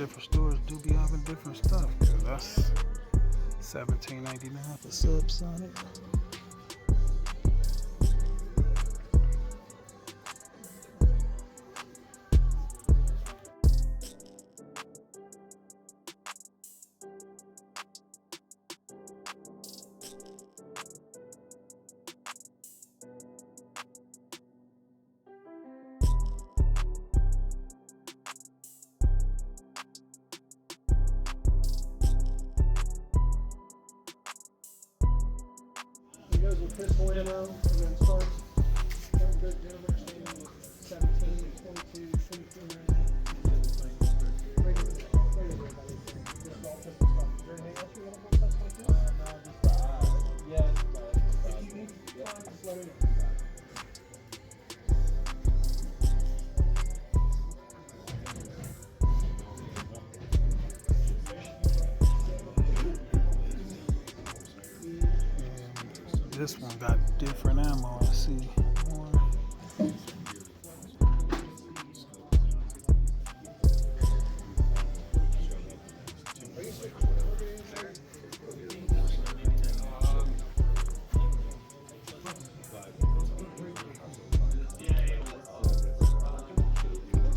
different stores do be having different stuff. Cause that's $17.99 for subsonic. Goes with pistol ammo, and then starts good damage with 17, 22, 23. Regular, buddy. Just all pistol stuff. Is there anything else you want to put stuff like this? No, just yeah. If you need to, just let me know. This one got different ammo, I see.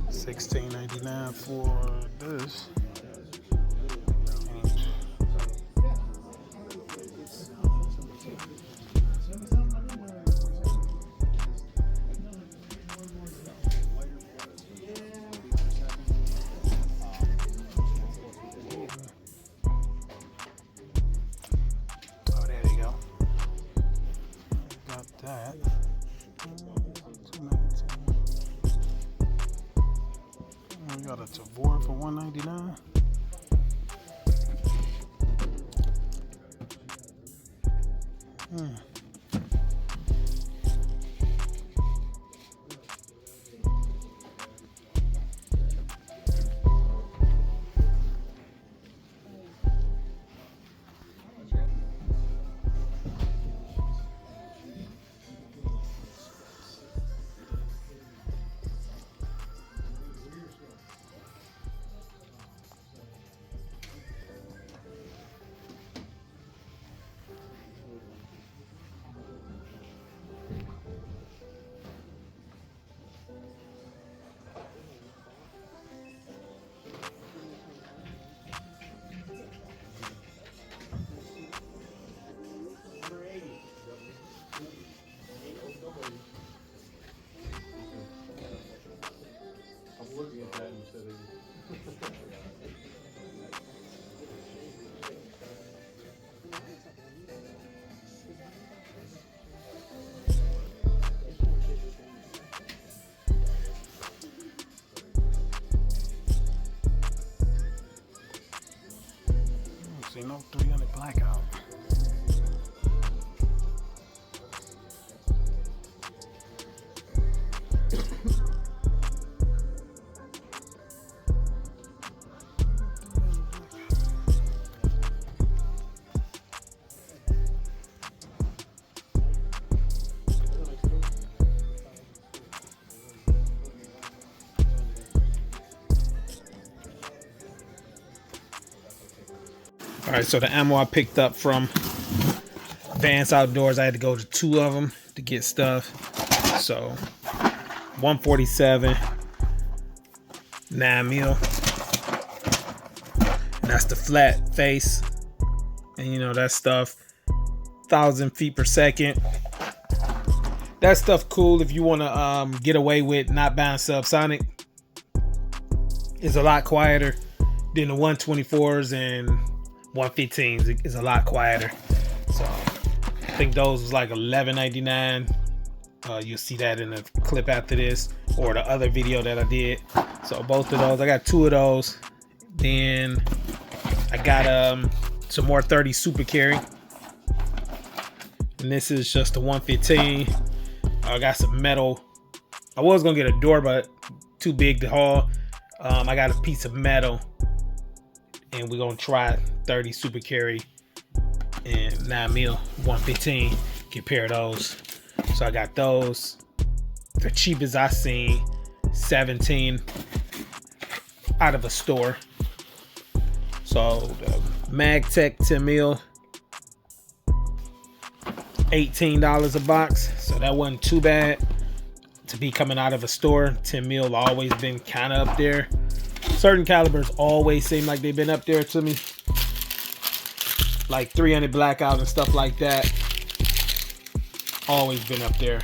$16.99 for this. That. We got a Tavor for $1.99. I'm looking at that instead of. See no 300 blackout. All right, so the ammo I picked up from Vance Outdoors, I had to go to 2 of them to get stuff. So 147, 9mm, and that's the flat face. And you know that stuff, 1,000 feet per second. That stuff cool if you want to get away with not buying subsonic. It's a lot quieter than the 124s and 115s. Is a lot quieter. So I think those was like $11.99. You'll see that in the clip after this, or the other video that I did. So both of those, I got 2 of those. Then I got some more 30 super carry, and this is just a 115. I got some metal. I was gonna get a door, but too big to haul. I got a piece of metal, and we're gonna try 30 super carry and 9mm 115. Compare those. So I got those. The cheapest I seen, 17 out of a store. So the MagTech 10 mil, $18 a box. So that wasn't too bad to be coming out of a store. 10 mil always been kind of up there. Certain calibers always seem like they've been up there to me, like 300 blackout and stuff like that. Always been up there.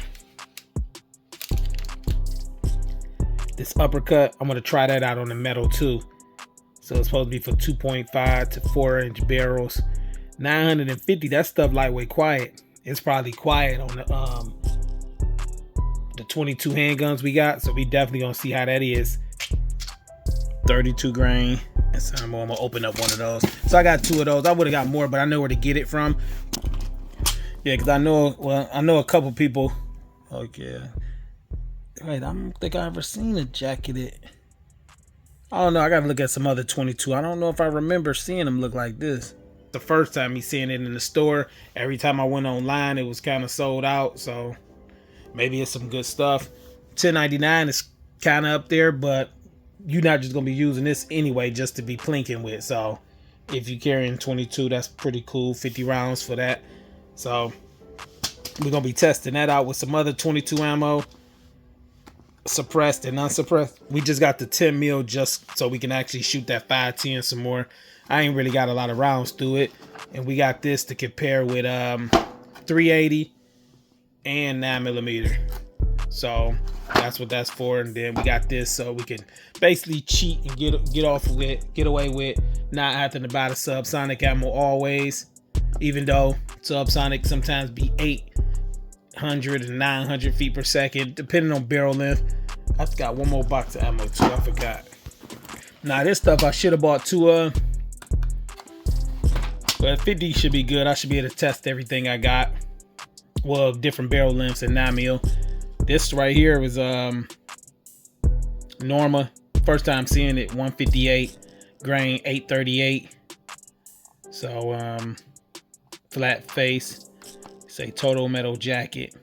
This uppercut, I'm gonna try that out on the metal too. So it's supposed to be for 2.5 to 4-inch barrels. 950, that stuff lightweight quiet. It's probably quiet on the 22 handguns we got. So we definitely gonna see how that is. 32 grain. And so I'm gonna open up one of those. So I got 2 of those. I would have got more, but I know where to get it from. Yeah, because I know a couple people. Okay. Wait, I don't think I ever seen a jacketed. I don't know. I gotta look at some other 22. I don't know if I remember seeing them look like this. The first time me seeing it in the store. Every time I went online, it was kind of sold out. So maybe it's some good stuff. $10.99 is kind of up there, but you're not just gonna be using this anyway just to be plinking with. So if you're carrying 22, that's pretty cool. 50 rounds for that. So we're gonna be testing that out with some other 22 ammo, suppressed and unsuppressed. We just got the 10 mil just so we can actually shoot that 510 some more. I ain't really got a lot of rounds through it, and we got this to compare with 380 and 9mm. So that's what that's for. And then we got this so we can basically cheat and get off of it, get away with not having to buy the subsonic ammo always, even though subsonic sometimes be 800 and 900 feet per second depending on barrel length. I've got one more box of ammo too, I forgot. Now this stuff I should have bought 2 but 50 should be good. I should be able to test everything I got. Well, different barrel lengths and 9mm. This right here was Norma. First time seeing it, 158 grain, 838. So flat face. Say total metal jacket.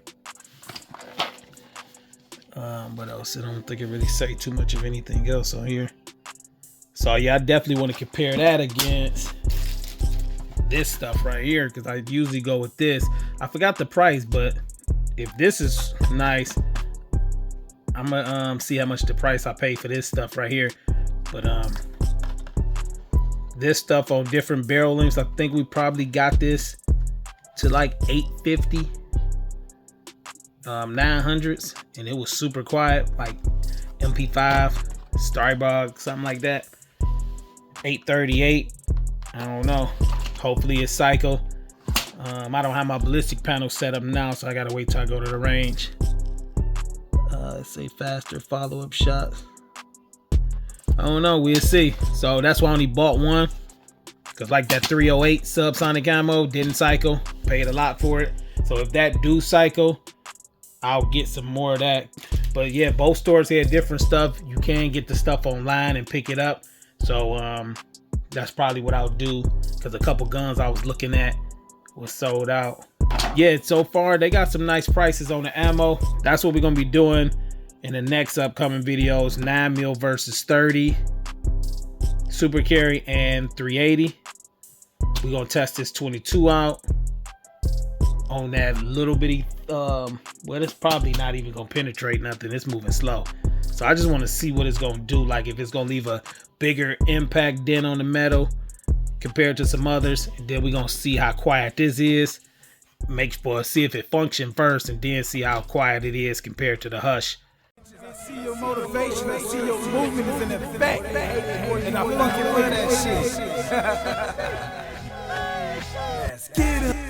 What else? I don't think it really say too much of anything else on here. So yeah, I definitely want to compare that against this stuff right here, because I usually go with this. I forgot the price, but if this is nice, I'm gonna see how much the price I pay for this stuff right here. But this stuff on different barrel lengths, I think we probably got this to like 850 900s, and it was super quiet, like MP5 Starbuck, something like that. 838, I don't know, hopefully it's Psycho. I don't have my ballistic panel set up now, so I gotta wait till I go to the range. Let's say faster follow-up shots. I don't know, we'll see. So that's why I only bought one, because like that 308 subsonic ammo didn't cycle, paid a lot for it. So if that do cycle, I'll get some more of that. But yeah, both stores had different stuff. You can get the stuff online and pick it up. So that's probably what I'll do, because a couple guns I was looking at was sold out. Yeah, so far they got some nice prices on the ammo. That's what we're gonna be doing in the next upcoming videos. 9mm versus 30, super carry, and 380. We're gonna test this 22 out on that little bitty well, it's probably not even gonna penetrate nothing. It's moving slow. So I just want to see what it's gonna do, like if it's gonna leave a bigger impact dent on the metal compared to some others. And then we're gonna see how quiet this is. See if it functions first, and then see how quiet it is compared to the Hush. See your motivation, I see your movement is in effect, and I fucking love that shit. Let's get it.